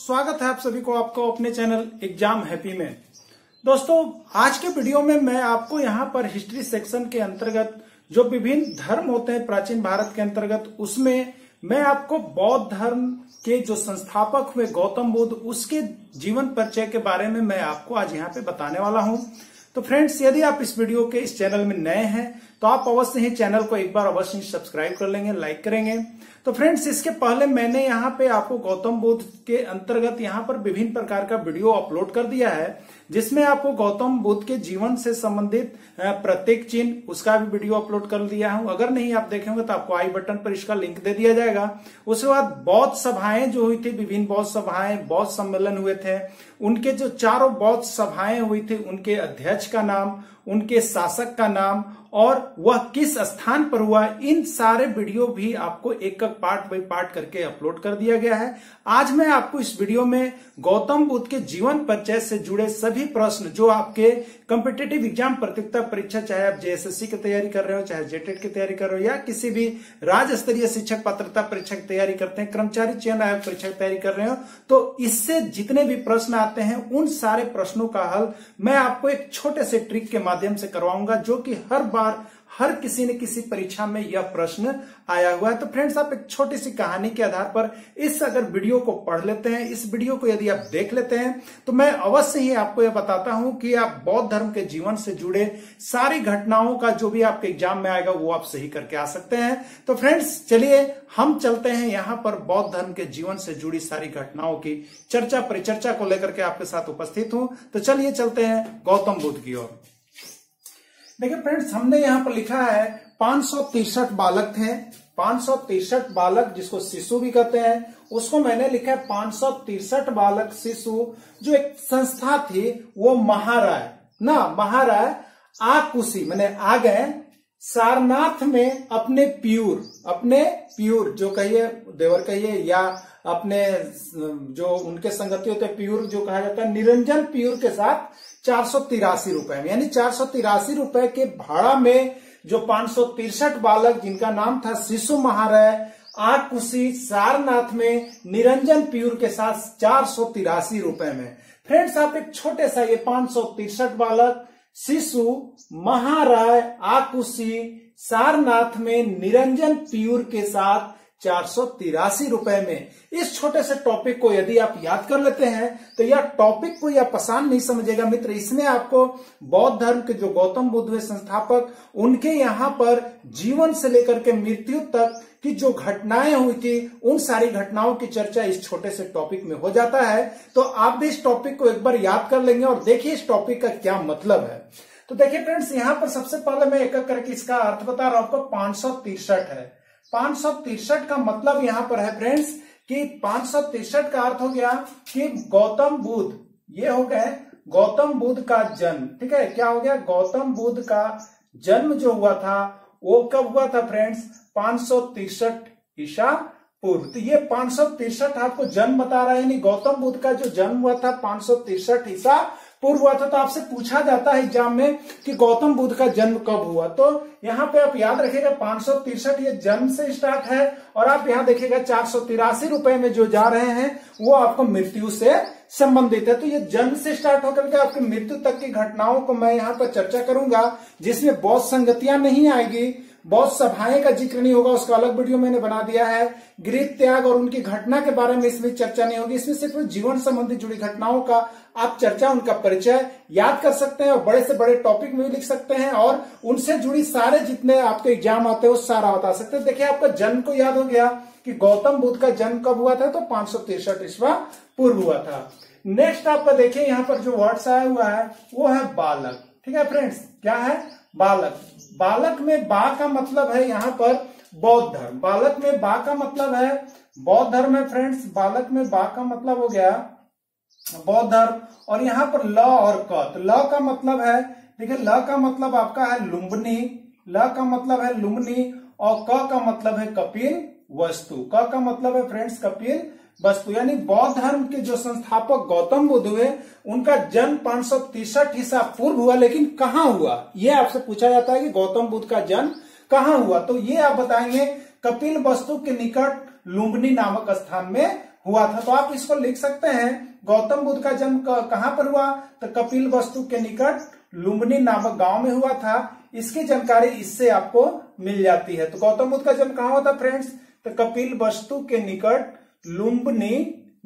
स्वागत है आप सभी को आपको अपने चैनल एग्जाम हैप्पी में। दोस्तों आज के वीडियो में मैं आपको यहाँ पर हिस्ट्री सेक्शन के अंतर्गत जो विभिन्न धर्म होते हैं प्राचीन भारत के अंतर्गत, उसमें मैं आपको बौद्ध धर्म के जो संस्थापक हुए गौतम बुद्ध, उसके जीवन परिचय के बारे में मैं आपको आज यहाँ पे बताने वाला हूँ। तो फ्रेंड्स, यदि आप इस वीडियो के इस चैनल में नए हैं तो आप अवश्य ही चैनल को एक बार अवश्य ही सब्सक्राइब कर लेंगे, लाइक करेंगे। तो फ्रेंड्स, इसके पहले मैंने यहाँ पे आपको गौतम बुद्ध के अंतर्गत यहाँ पर विभिन्न प्रकार का वीडियो अपलोड कर दिया है, जिसमें आपको गौतम बुद्ध के जीवन से संबंधित प्रत्येक चिन्ह उसका भी वीडियो अपलोड कर दिया हूं। अगर नहीं आप देखेंगे तो आपको आई बटन पर इसका लिंक दे दिया जाएगा। उसके बाद बौद्ध सभाएं जो हुई थी, विभिन्न बौद्ध सभाएं, बौद्ध सम्मेलन हुए थे, उनके जो चारों बौद्ध सभाएं हुई थी, उनके अध्यक्ष का नाम, उनके शासक का नाम और वह किस स्थान पर हुआ, इन सारे वीडियो भी आपको एक एक पार्ट बाय पार्ट करके अपलोड कर दिया गया है। आज मैं आपको इस वीडियो में गौतम बुद्ध के जीवन परिचय से जुड़े सभी प्रश्न जो आपके कॉम्पिटिटिव एग्जाम प्रतियोगिता परीक्षा, चाहे आप जेएसएससी की तैयारी कर रहे हो, चाहे जेटेट की तैयारी कर रहे हो, या किसी भी राज्य स्तरीय शिक्षक पात्रता परीक्षा की तैयारी करते हैं, कर्मचारी चयन आयोग परीक्षा की तैयारी कर रहे हो, तो इससे जितने भी प्रश्न आते हैं उन सारे प्रश्नों का हल मैं आपको एक छोटे से ट्रिक के माध्यम से करवाऊंगा, जो कि हर बार हर किसी न किसी परीक्षा में यह प्रश्न आया हुआ है। तो फ्रेंड्स, आप एक छोटी सी कहानी के आधार पर इस अगर वीडियो को पढ़ लेते हैं, इस वीडियो को यदि आप देख लेते हैं, तो मैं अवश्य ही आपको यह बताता हूं कि आप बौद्ध धर्म के जीवन से जुड़े सारी घटनाओं का जो भी आपके एग्जाम में आएगा वो आप सही करके आ सकते हैं। तो फ्रेंड्स, चलिए हम चलते हैं यहां पर बौद्ध धर्म के जीवन से जुड़ी सारी घटनाओं की चर्चा परिचर्चा को लेकर के आपके साथ उपस्थित हूं। तो चलिए चलते हैं गौतम बुद्ध की ओर। देखिए फ्रेंड्स, हमने यहां पर लिखा है 563 बालक थे। 563 बालक, जिसको शिशु भी कहते हैं, उसको मैंने लिखा है 563 बालक शिशु। जो एक संस्था थी वो महाराय आकुशी मैंने आ गए सारनाथ में अपने प्यूर जो कहिए, देवर कहिए, या अपने जो उनके संगति होते हैं प्यूर जो कहा जाता है, निरंजन प्यूर के साथ 483 रुपए में, यानी 483 रुपए के भाड़ा में जो 563 बालक, जिनका नाम था शिशु महाराय आकुशी, सारनाथ में निरंजन प्यूर के साथ 483 रुपए में। फ्रेंड्स, आप एक छोटे सा ये 563 बालक शिशु महाराय आकुशी सारनाथ में निरंजन प्यूर के साथ 483 रुपए में, इस छोटे से टॉपिक को यदि आप याद कर लेते हैं तो यह टॉपिक कोई आप आसान नहीं समझेगा मित्र। इसमें आपको बौद्ध धर्म के जो गौतम बुद्ध हुए संस्थापक, उनके यहाँ पर जीवन से लेकर के मृत्यु तक की जो घटनाएं हुई थी, उन सारी घटनाओं की चर्चा इस छोटे से टॉपिक में हो जाता है। तो आप भी इस टॉपिक को एक बार याद कर लेंगे और देखिए इस टॉपिक का क्या मतलब है। तो देखिए फ्रेंड्स, यहाँ पर सबसे पहले मैं एक एक करके इसका अर्थ बता रहा हूं आपको। 563 है। 563 का मतलब यहां पर है फ्रेंड्स कि 563 का अर्थ हो गया कि गौतम बुद्ध, ये हो गए गौतम बुद्ध का जन्म। ठीक है, क्या हो गया? गौतम बुद्ध का जन्म जो हुआ था वो कब हुआ था फ्रेंड्स? 563 ईसा पूर्व। तो ये 563 आपको जन्म बता रहा है, यानी गौतम बुद्ध का जो जन्म हुआ था 563 ईसा पूर्व हुआ था। तो आपसे पूछा जाता है एग्जाम में कि गौतम बुद्ध का जन्म कब हुआ, तो यहाँ पे आप याद रखिएगा 563 ये जन्म से स्टार्ट है, और आप यहाँ देखिएगा 483 रुपए में जो जा रहे हैं वो आपको मृत्यु से संबंधित है। तो ये जन्म से स्टार्ट होकर के आपकी मृत्यु तक की घटनाओं को मैं यहाँ पर चर्चा करूंगा, जिसमें बौद्ध संगतियां नहीं आएगी, बौद्ध सभाएं का जिक्र नहीं होगा, उसका अलग वीडियो मैंने बना दिया है। गृह त्याग और उनकी घटना के बारे में इसमें चर्चा नहीं होगी। इसमें सिर्फ जीवन संबंधी जुड़ी घटनाओं का आप चर्चा, उनका परिचय याद कर सकते हैं और बड़े से बड़े टॉपिक में भी लिख सकते हैं, और उनसे जुड़ी सारे जितने आपके एग्जाम आते हैं वो सारा बता सकते हैं। देखिए, आपका जन्म को याद हो गया कि गौतम बुद्ध का जन्म कब हुआ था, तो 563 ईस्वा पूर्व हुआ था। नेक्स्ट आपका देखिए यहाँ पर जो वर्ड्स आया हुआ है वो है बालक। ठीक है फ्रेंड्स, क्या है? बालक। बालक में बा का मतलब है यहाँ पर बौद्ध धर्म। बालक में बा का मतलब है बौद्ध धर्म है फ्रेंड्स। बालक में बा का मतलब हो गया बौद्ध धर्म। और यहाँ पर ल और क, तो ल का मतलब है, देखिए ल का मतलब आपका है लुम्बिनी, ल का मतलब है लुम्बिनी, और क का मतलब है कपिल वस्तु। क का मतलब है फ्रेंड्स कपिल वस्तु, यानी बौद्ध धर्म के जो संस्थापक गौतम बुद्ध हुए, उनका जन्म 563 ईसा पूर्व हुआ, लेकिन कहाँ हुआ? ये आपसे पूछा जाता है कि गौतम बुद्ध का जन्म कहाँ हुआ, तो ये आप बताएंगे कपिल वस्तु के निकट लुम्बिनी नामक स्थान में हुआ था। तो आप इसको लिख सकते हैं, गौतम बुद्ध का जन्म कहां पर हुआ, तो कपिलवस्तु के निकट लुम्बिनी नामक गांव में हुआ था। इसकी जानकारी इससे आपको मिल जाती है। तो गौतम बुद्ध का जन्म कहां हुआ था फ्रेंड्स, तो कपिलवस्तु के निकट लुम्बिनी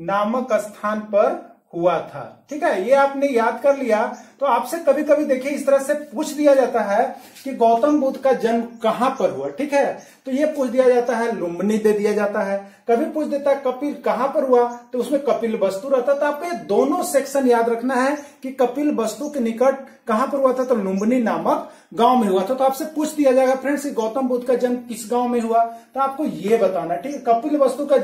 नामक स्थान पर हुआ था। ठीक है, ये आपने याद कर लिया। तो आपसे कभी कभी देखिए इस तरह से पूछ दिया जाता है कि गौतम बुद्ध का जन्म कहां पर हुआ। ठीक है, तो ये पूछ दिया जाता है, लुम्बिनी दे दिया जाता है। कभी पूछ देता है कपिल कहां पर हुआ, तो उसमें कपिलवस्तु रहता। तो आपको ये दोनों सेक्शन याद रखना है कि कपिलवस्तु के निकट कहां पर हुआ था, तो लुम्बिनी नामक गांव में हुआ था। तो आपसे पूछ दिया जाएगा फ्रेंड्स कि गौतम बुद्ध का जन्म किस गांव में हुआ, तो आपको ये बताना। ठीक है, कपिलवस्तु का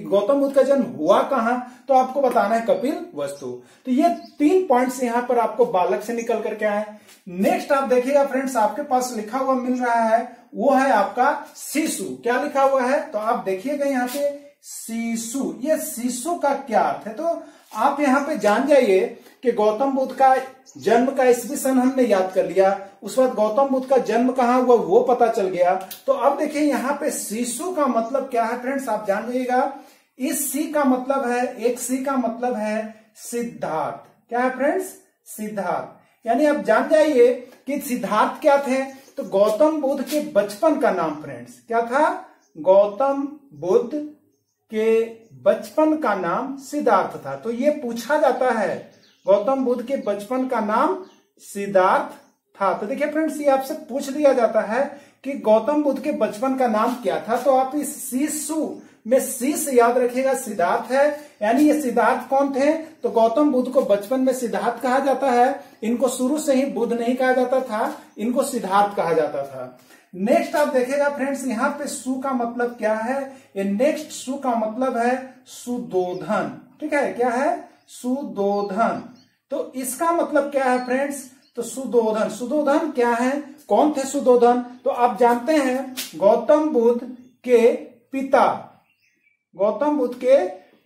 गौतम बुद्ध का जन्म हुआ कहां, तो आपको बताना है कपिलवस्तु। तो ये 3 पॉइंट्स यहाँ पर आपको बालक से निकल करके आए। नेक्स्ट आप देखिएगा फ्रेंड्स, आपके पास लिखा हुआ मिल रहा है, वो है आपका शिशु। क्या लिखा हुआ है, तो आप देखिएगा यहाँ पे शिशु। ये शिशु का क्या अर्थ है, तो आप यहाँ पे जान जाइए कि गौतम बुद्ध का जन्म का ईस्वी सन हमने याद कर लिया। उस बाद गौतम बुद्ध का जन्म कहाँ हुआ वो पता चल गया। तो अब देखिए यहाँ पे शिशु का मतलब क्या है फ्रेंड्स, आप जान जाइएगा। इस सी का मतलब है, एक सी का मतलब है सिद्धार्थ। क्या है फ्रेंड्स, सिद्धार्थ। यानी आप जान जाइए कि सिद्धार्थ क्या थे, तो गौतम बुद्ध के बचपन का नाम फ्रेंड्स क्या था, गौतम बुद्ध के बचपन का नाम सिद्धार्थ था। तो ये पूछा जाता है, गौतम बुद्ध के बचपन का नाम सिद्धार्थ था। तो देखिए फ्रेंड्स, ये आपसे पूछ दिया जाता है कि गौतम बुद्ध के बचपन का नाम क्या था। तो आप इस शिशु में शीश याद रखिएगा, सिद्धार्थ है। यानी ये सिद्धार्थ कौन थे, तो गौतम बुद्ध को बचपन में सिद्धार्थ कहा जाता है। इनको शुरू से ही बुद्ध नहीं कहा जाता था, इनको सिद्धार्थ कहा जाता था। नेक्स्ट आप देखेगा फ्रेंड्स, यहाँ पे सु का मतलब क्या है, ये नेक्स्ट सु का मतलब है सुदोधन। ठीक है, क्या है, सुदोधन। तो इसका मतलब क्या है फ्रेंड्स, तो सुदोधन। सुदोधन क्या है, कौन थे सुदोधन, तो आप जानते हैं गौतम बुद्ध के पिता, गौतम बुद्ध के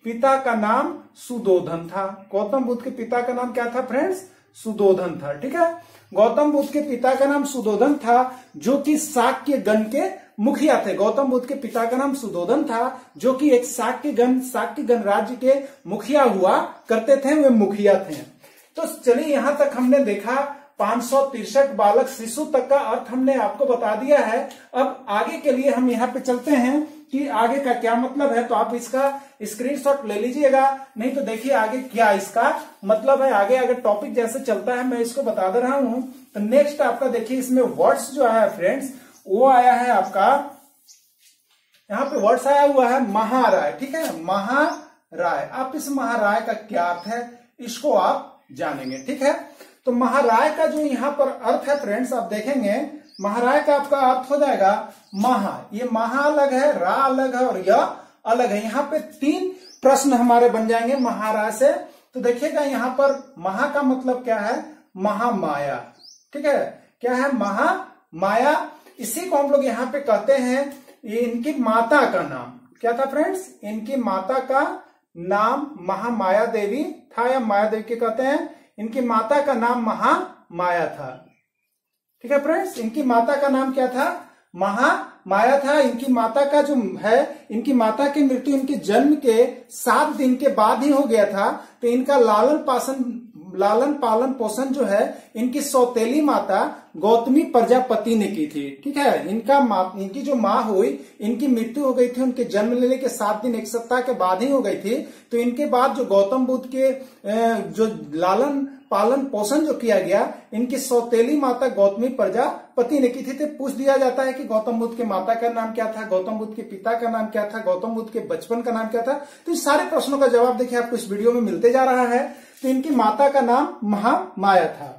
पिता का नाम सुदोधन था। गौतम बुद्ध के पिता का नाम क्या था फ्रेंड्स, सुदोधन था। ठीक है, गौतम बुद्ध के पिता का नाम सुदोधन था, जो कि शाक्य गण के मुखिया थे। गौतम बुद्ध के पिता का नाम सुदोधन था, जो कि एक शाक्य गण राज्य के मुखिया हुआ करते थे, वे मुखिया थे। तो चलिए यहां तक हमने देखा 563 बालक शिशु तक का अर्थ हमने आपको बता दिया है। अब आगे के लिए हम यहाँ पे चलते हैं कि आगे का क्या मतलब है। तो आप इसका स्क्रीनशॉट ले लीजिएगा, नहीं तो देखिए आगे क्या इसका मतलब है। आगे अगर टॉपिक जैसे चलता है मैं इसको बता दे रहा हूं। तो नेक्स्ट आपका देखिए इसमें वर्ड्स जो आया फ्रेंड्स, वो आया है आपका, यहाँ पे वर्ड्स आया हुआ है महाराय। ठीक है, महाराय। आप इस महाराय का क्या अर्थ है इसको आप जानेंगे। ठीक है, तो महाराय का जो यहाँ पर अर्थ है फ्रेंड्स, आप देखेंगे महाराय का आपका अर्थ हो जाएगा महा। ये महा अलग है, रा अलग है और यह अलग है। यहाँ पे 3 प्रश्न हमारे बन जाएंगे महाराय से। तो देखिएगा यहाँ पर महा का मतलब क्या है, महामाया। ठीक है, क्या है, महामाया। इसी को हम लोग यहाँ पे कहते हैं, ये इनकी माता का नाम क्या था फ्रेंड्स, इनकी माता का नाम महामाया देवी था, या माया देवी के कहते हैं। इनकी माता का नाम महामाया था। ठीक है फ्रेंड्स, इनकी माता का नाम क्या था, महामाया था। इनकी माता का जो है, इनकी माता की मृत्यु इनके जन्म के 7 दिन के बाद ही हो गया था। तो इनका लालन पालन पोषण जो है इनकी सौतेली माता गौतमी प्रजापति ने की थी। ठीक है, इनकी जो माँ हुई, इनकी मृत्यु हो गई थी उनके जन्म लेने के 7 दिन 1 सप्ताह के बाद ही हो गई थी। तो इनके बाद जो गौतम बुद्ध के जो लालन पालन पोषण जो किया गया, इनकी सौतेली माता गौतमी प्रजापति ने की थी। तो पूछ दिया जाता है कि गौतम बुद्ध के माता का नाम क्या था, गौतम बुद्ध के पिता का नाम क्या था, गौतम बुद्ध के बचपन का नाम क्या था। तो इस सारे प्रश्नों का जवाब देखिए आपको इस वीडियो में मिलते जा रहा है। तो इनकी माता का नाम महामाया था।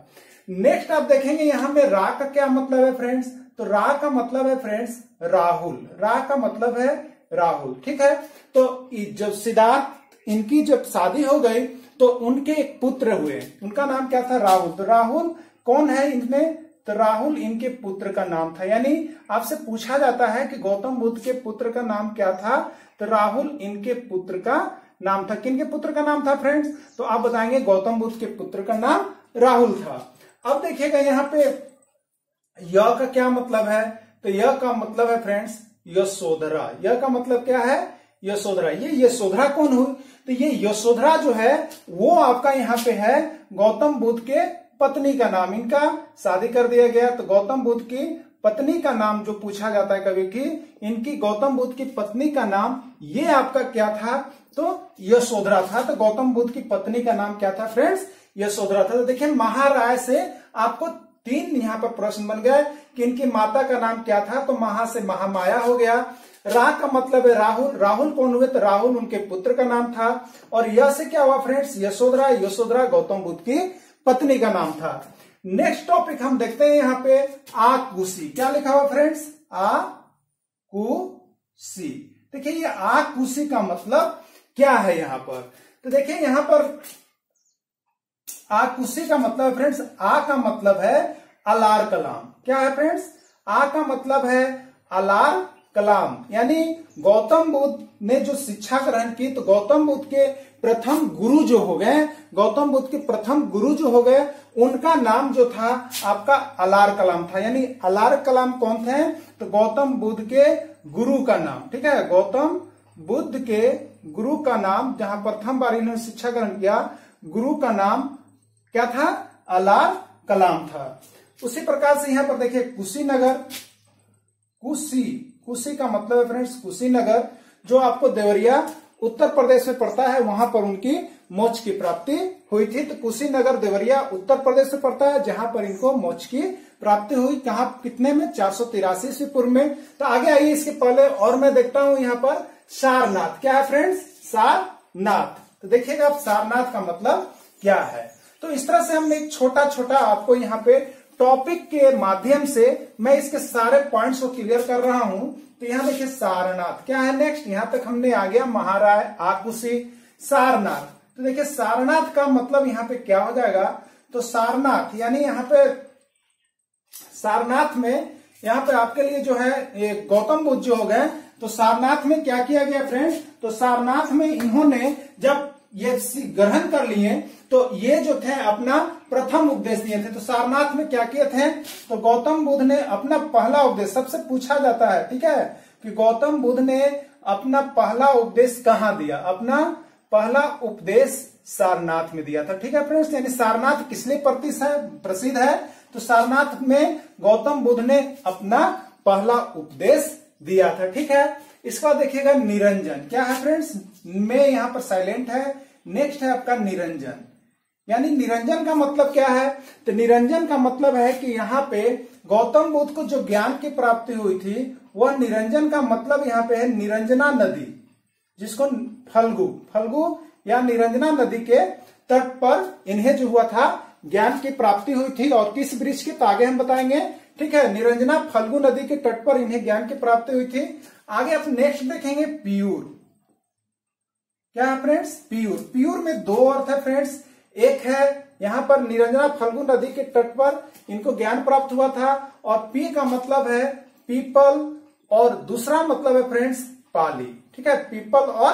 नेक्स्ट आप देखेंगे यहाँ में रा का क्या मतलब है फ्रेंड्स, तो रा का मतलब है फ्रेंड्स राहुल। रा का मतलब है राहुल। ठीक है, तो जब सिद्धार्थ इनकी जब शादी हो गई तो उनके एक पुत्र हुए, उनका नाम क्या था, राहुल। तो राहुल कौन है इनमें, तो राहुल इनके पुत्र का नाम था। यानी आपसे पूछा जाता है कि गौतम बुद्ध के पुत्र का नाम क्या था, तो राहुल इनके पुत्र का नाम था। किनके पुत्र का नाम था फ्रेंड्स, तो आप बताएंगे गौतम बुद्ध के पुत्र का नाम राहुल था। अब देखिएगा यहाँ पे य का क्या मतलब है, तो य का मतलब है फ्रेंड्स यशोधरा। य का मतलब क्या है, यशोधरा। ये यशोधरा कौन हुई? तो ये यशोधरा जो है वो आपका यहाँ पे है गौतम बुद्ध के पत्नी का नाम। इनका शादी कर दिया गया, तो गौतम बुद्ध की पत्नी का नाम जो पूछा जाता है कभी कि इनकी गौतम बुद्ध की पत्नी का नाम ये आपका क्या था? तो यशोधरा था। तो गौतम बुद्ध की पत्नी का नाम क्या था फ्रेंड्स? यशोधरा था। तो देखिए महाराय से आपको 3 यहाँ पर प्रश्न बन गए कि इनकी माता का नाम क्या था? तो महा से महामाया हो गया। रा का मतलब है राहुल। राहुल कौन हुए? तो राहुल उनके पुत्र का नाम था। और यह से क्या हुआ फ्रेंड्स? यशोधरा। यशोधरा गौतम बुद्ध की पत्नी का नाम था। नेक्स्ट टॉपिक हम देखते हैं यहाँ पे आकुशी। क्या लिखा हुआ फ्रेंड्स? आकुशी। देखिए ये आकुशी का मतलब क्या है यहाँ पर? तो देखिए यहाँ पर आकुशी का मतलब फ्रेंड्स, आ का मतलब है अलार कलाम। क्या है फ्रेंड्स? आ का मतलब है अलार कलाम, यानी गौतम बुद्ध ने जो शिक्षा ग्रहण की, तो गौतम बुद्ध के प्रथम गुरु जो हो गए, गौतम बुद्ध के प्रथम गुरु जो हो गए, उनका नाम जो था आपका अलार कलाम था। यानी अलार कलाम कौन थे? तो गौतम बुद्ध के गुरु का नाम। ठीक है, गौतम बुद्ध के गुरु का नाम, जहां प्रथम बार इन्होंने शिक्षा ग्रहण किया, गुरु का नाम क्या था? अलार कलाम था। उसी प्रकार से यहां पर देखिए कुशीनगर। कुशी का मतलब है फ्रेंड्स कुशीनगर, जो आपको देवरिया उत्तर प्रदेश में पड़ता है, वहां पर उनकी मोक्ष की प्राप्ति हुई थी। तो कुशीनगर देवरिया उत्तर प्रदेश में पड़ता है, जहां पर इनको मोक्ष की प्राप्ति हुई। कहा कितने में? 483 ईस्वी पूर्व में। तो आगे आइए, इसके पहले और मैं देखता हूं यहाँ पर सारनाथ। क्या है फ्रेंड्स? सारनाथ। तो देखिएगा आप सारनाथ का मतलब क्या है। तो इस तरह से हमने एक छोटा छोटा आपको यहाँ पे टॉपिक के माध्यम से मैं इसके सारे पॉइंट्स को क्लियर कर रहा हूं। तो यहाँ देखिए सारनाथ क्या है। नेक्स्ट यहां तक हमने आ गया महाराय, आकुशी, सारनाथ। तो देखिए सारनाथ का मतलब यहाँ पे क्या हो जाएगा? तो सारनाथ यानी यहाँ पे सारनाथ में यहाँ पे आपके लिए जो है ये गौतम बुद्ध जो हो गए, तो सारनाथ में क्या किया गया फ्रेंड्स? तो सारनाथ में इन्होंने जब ये ग्रहण कर लिए, तो ये जो थे अपना प्रथम उपदेश दिए थे। तो सारनाथ में क्या किए थे? तो गौतम बुद्ध ने अपना पहला उपदेश, सबसे पूछा जाता है ठीक है, कि गौतम बुद्ध ने अपना पहला उपदेश कहाँ दिया? अपना पहला उपदेश सारनाथ में दिया था। ठीक है फ्रेंड्स, यानी सारनाथ किस लिए प्रसिद्ध है? तो सारनाथ में गौतम बुद्ध ने अपना पहला उपदेश दिया था। ठीक है, इसके बाद देखिएगा निरंजन। क्या है फ्रेंड्स? में यहाँ पर साइलेंट है। नेक्स्ट है आपका निरंजन। यानी निरंजन का मतलब क्या है? तो निरंजन का मतलब है कि यहाँ पे गौतम बुद्ध को जो ज्ञान की प्राप्ति हुई थी, वह निरंजन का मतलब यहाँ पे है निरंजना नदी, जिसको फल्गु या निरंजना नदी के तट पर इन्हें जो हुआ था ज्ञान की प्राप्ति हुई थी। और किस वृक्ष की? तो आगे हम बताएंगे। ठीक है, निरंजना फल्गु नदी के तट पर इन्हें ज्ञान की प्राप्ति हुई थी। आगे आप नेक्स्ट देखेंगे पीयूर। क्या है फ्रेंड्स? पीयूर। पीयूर में 2 अर्थ है फ्रेंड्स। एक है यहाँ पर निरंजना फल्गु नदी के तट पर इनको ज्ञान प्राप्त हुआ था, और पी का मतलब है पीपल, और दूसरा मतलब है फ्रेंड्स पाली। ठीक है, पीपल और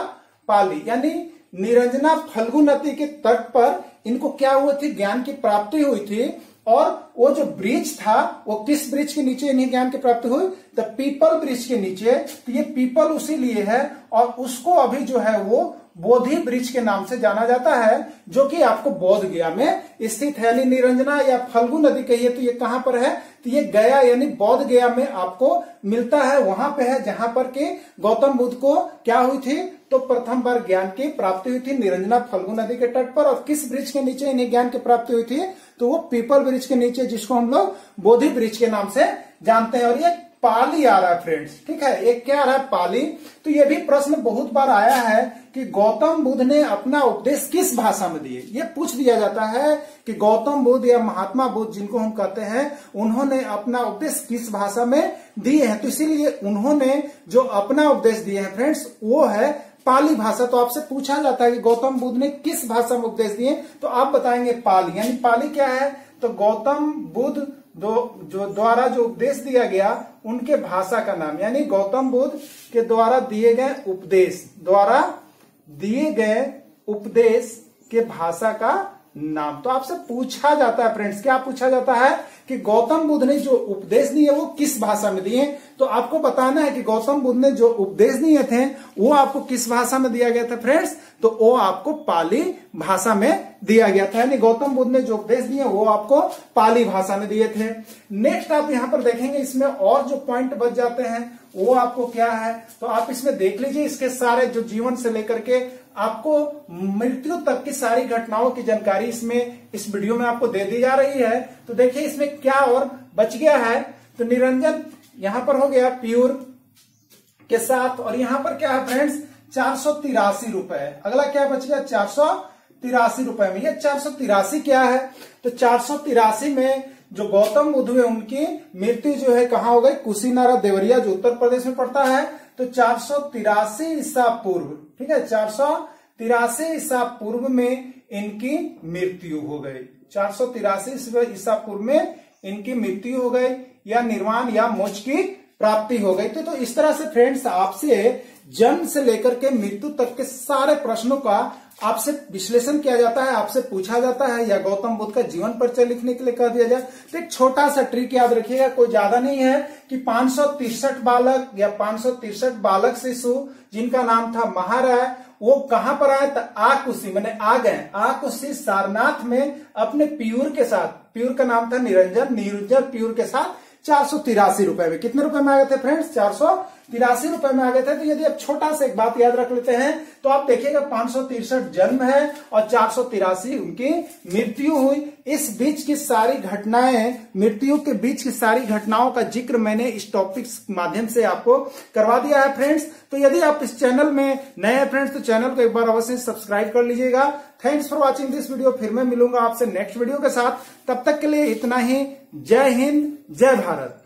पाली, यानी निरंजना फल्गु नदी के तट पर इनको क्या हुई थी? ज्ञान की प्राप्ति हुई थी। और वो जो वृक्ष था, वो किस वृक्ष के नीचे इन्हें ज्ञान की प्राप्ति हुई? तो पीपल वृक्ष के नीचे। तो ये पीपल उसी लिए है, और उसको अभी जो है वो बोधि वृक्ष के नाम से जाना जाता है, जो कि आपको बोध गया में स्थित है। यानी निरंजना या फल्गु नदी कहिए तो ये कहां पर है? तो ये गया यानी बोध गया में आपको मिलता है। वहां पे है जहां पर कि गौतम बुद्ध को क्या हुई थी? तो प्रथम बार ज्ञान की प्राप्ति हुई थी निरंजना फल्गु नदी के तट पर। और किस वृक्ष के नीचे इन्हें ज्ञान की प्राप्ति हुई थी? तो वो पीपल वृक्ष के नीचे, जिसको हम लोग बोधि वृक्ष के नाम से जानते हैं। और ये पाली आ रहा है फ्रेंड्स। ठीक है, एक क्या आ रहा है? पाली। तो ये भी प्रश्न बहुत बार आया है कि गौतम बुद्ध ने अपना उपदेश किस भाषा में दिए। ये पूछ दिया जाता है कि गौतम बुद्ध या महात्मा बुद्ध जिनको हम कहते हैं, उन्होंने अपना उपदेश किस भाषा में दिए हैं। तो इसीलिए उन्होंने जो अपना उपदेश दिए हैं फ्रेंड्स, वो है पाली भाषा। तो आपसे पूछा जाता है कि गौतम बुद्ध ने किस भाषा में उपदेश दिए, तो आप बताएंगे पाली। यानी पाली क्या है? तो गौतम बुद्ध जो द्वारा जो उपदेश दिया गया उनके भाषा का नाम, यानी गौतम बुद्ध के द्वारा दिए गए उपदेश के भाषा का नाम। तो आपसे पूछा जाता है फ्रेंड्स, क्या पूछा जाता है? कि गौतम बुद्ध ने जो उपदेश दिए वो किस भाषा में दिए। तो आपको बताना है कि गौतम बुद्ध ने जो उपदेश दिए थे वो आपको किस भाषा में दिया गया था फ्रेंड्स, तो वो आपको पाली भाषा में दिया गया था। यानी गौतम बुद्ध ने जो उपदेश दिए वो आपको पाली भाषा में दिए थे। नेक्स्ट आप यहां पर देखेंगे इसमें और जो पॉइंट बच जाते हैं वो आपको क्या है, तो आप इसमें देख लीजिए। इसके सारे जो जीवन से लेकर के आपको मृत्यु तक की सारी घटनाओं की जानकारी इसमें इस वीडियो में आपको दे दी जा रही है। तो देखिए इसमें क्या और बच गया है, तो निरंजन यहां पर हो गया प्योर के साथ, और यहां पर क्या है फ्रेंड्स 483 रुपए। अगला क्या बच गया 483 रुपए में। ये 483 क्या है, तो 483 में जो गौतम बुद्ध हुए उनकी मृत्यु जो है कहाँ हो गई, कुशीनगर देवरिया जो उत्तर प्रदेश में पड़ता है। तो 483 ईसा पूर्व, ठीक है, 483 ईसा पूर्व में इनकी मृत्यु हो गई। 483 ईसा पूर्व में इनकी मृत्यु हो गई या निर्वाण या मोक्ष की प्राप्ति हो गई। तो इस तरह से फ्रेंड्स आपसे जन्म से लेकर के मृत्यु तक के सारे प्रश्नों का आपसे विश्लेषण किया जाता है, आपसे पूछा जाता है, या गौतम बुद्ध का जीवन परिचय लिखने के लिए कह दिया जाए। तो एक छोटा सा ट्रिक याद रखिएगा, कोई ज्यादा नहीं है, कि 563 बालक या 563 बालक शिशु जिनका नाम था महाराय, वो कहां पर आए, तो आकुशी मैंने आ गए, आकुशी सारनाथ में अपने प्यूर के साथ, प्यूर का नाम था निरंजन प्यूर के साथ 483 रुपए में। कितने रुपए में आ गए थे फ्रेंड्स, 483 रुपए में आ गए थे। तो यदि आप छोटा सा एक बात याद रख लेते हैं तो आप देखिएगा 563 जन्म है और 483 उनकी मृत्यु हुई। इस बीच की सारी घटनाएं, मृत्यु के बीच की सारी घटनाओं का जिक्र मैंने इस टॉपिक माध्यम से आपको करवा दिया है फ्रेंड्स। तो यदि आप इस चैनल में नए हैं फ्रेंड्स तो चैनल को एक बार अवश्य सब्सक्राइब कर लीजिएगा। Thanks for watching this video. फिर मैं मिलूंगा आपसे नेक्स्ट वीडियो के साथ, तब तक के लिए इतना ही। जय हिंद, जय भारत।